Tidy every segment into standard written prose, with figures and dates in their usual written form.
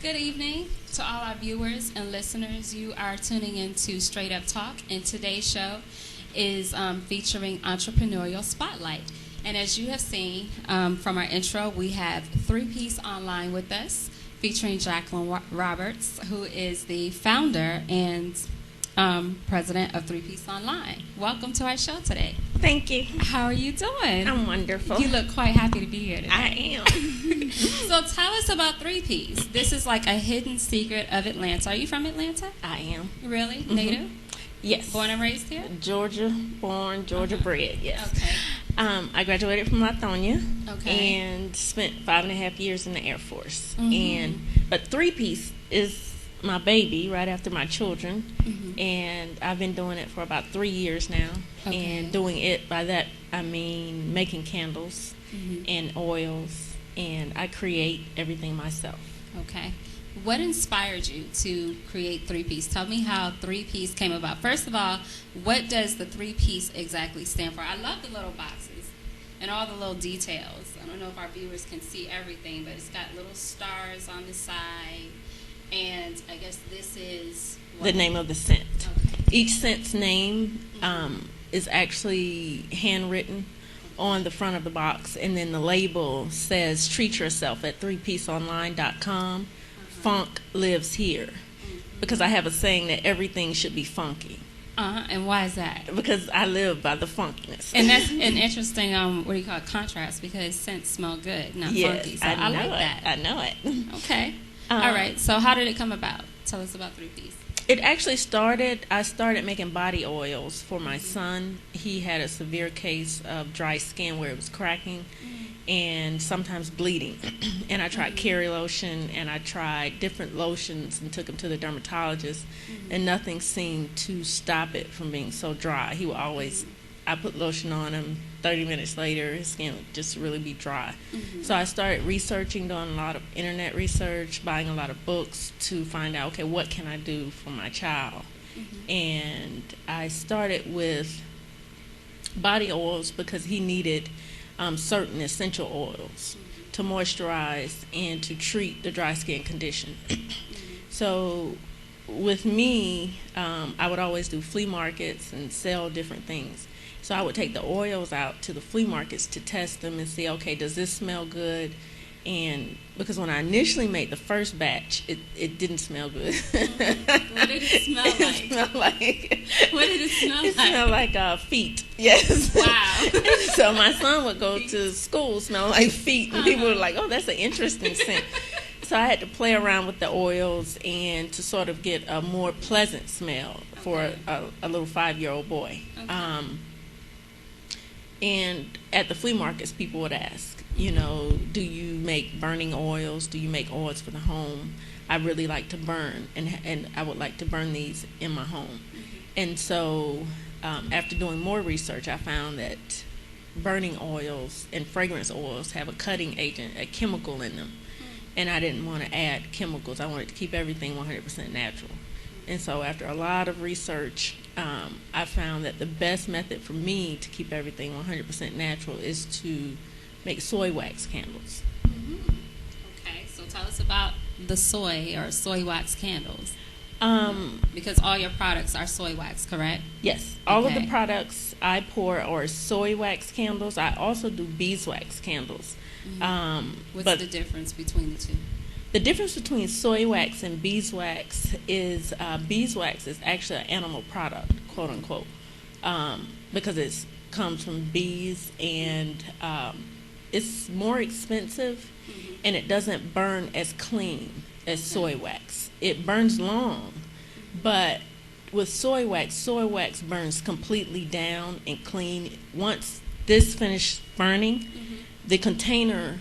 Good evening to all our viewers and listeners. You are tuning in to Str8 Up Talk, and today's show is featuring Entrepreneurial Spotlight. And as you have seen from our intro, we have 3pieceonline with us, featuring Jacqueline Roberts, who is the founder and president of 3pieceonline. Welcome to our show today. Thank you. How are you doing? I'm wonderful. You look quite happy to be here today. I am. So tell us about 3Piece. This is like a hidden secret of Atlanta. Are you from Atlanta? I am. Really? Native? Yes. Born and raised here? Georgia born, Georgia bred, yes. Okay. I graduated from Lithonia Okay. and spent 5.5 years in the Air Force. Mhm. But 3Piece is my baby right after my children. Mhm. And I've been doing it for about 3 years now. Okay. And doing it, by that I mean making candles Mhm. and oils, and I create everything myself. Okay. What inspired you to create 3Piece? Tell me how 3Piece came about. First of all, what does the 3Piece exactly stand for? I love the little boxes and all the little details. I don't know if our viewers can see everything, but it's got little stars on the side. And I guess this is The name of the scent. Okay. Each scent's name is actually handwritten on the front of the box, and then the label says treat yourself at 3pieceonline.com. Funk lives here. Because I have a saying that everything should be funky. And why is that? Because I live by the funkiness. And that's an interesting, what do you call it, contrast, because scents smell good, not Yes, funky. So I I know like it. that. I know it. Okay. All right. So how did it come about? Tell us about 3Piece. It actually I started making body oils for my son. He had a severe case of dry skin where it was cracking and sometimes bleeding. And I tried Carry lotion, and I tried different lotions and took him to the dermatologist, and nothing seemed to stop it from being so dry. He would always, I put lotion on him, 30 minutes later his skin would just really be dry. So I started researching, doing a lot of internet research, buying a lot of books to find out, okay, what can I do for my child? And I started with body oils because he needed certain essential oils to moisturize and to treat the dry skin condition. So with me, I would always do flea markets and sell different things. So I would take the oils out to the flea markets to test them and see, okay, does this smell good? And because when I initially made the first batch, it didn't smell good. What did it smell like? It smelled like What did it smell it like? smelled like feet. Yes. Wow. So my son would go to school smelling like feet, and people were like, "Oh, that's an interesting scent." So I had to play around with the oils and to sort of get a more pleasant smell for a little 5-year-old boy. Okay. And at the flea markets, people would ask, you know, do you make burning oils? Do you make oils for the home? I really like to burn, and I would like to burn these in my home. And so after doing more research, I found that burning oils and fragrance oils have a cutting agent, a chemical in them. And I didn't want to add chemicals. I wanted to keep everything 100% natural. And so after a lot of research, I found that the best method for me to keep everything 100% natural is to make soy wax candles. Okay, so tell us about the soy or soy wax candles. Because all your products are soy wax, correct? Yes, all of Okay. the products I pour are soy wax candles. I also do beeswax candles. What's But the difference between the two? the difference between soy wax and beeswax is beeswax is actually an animal product, quote unquote, because it comes from bees, and it's more expensive, and it doesn't burn as clean as soy wax. It burns long, but with soy wax burns completely down and clean. Once this finished burning, the container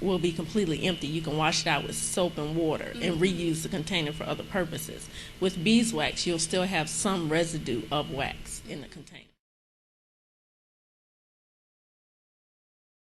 will be completely empty. You can wash it out with soap and water and reuse the container for other purposes. With beeswax, you'll still have some residue of wax in the container.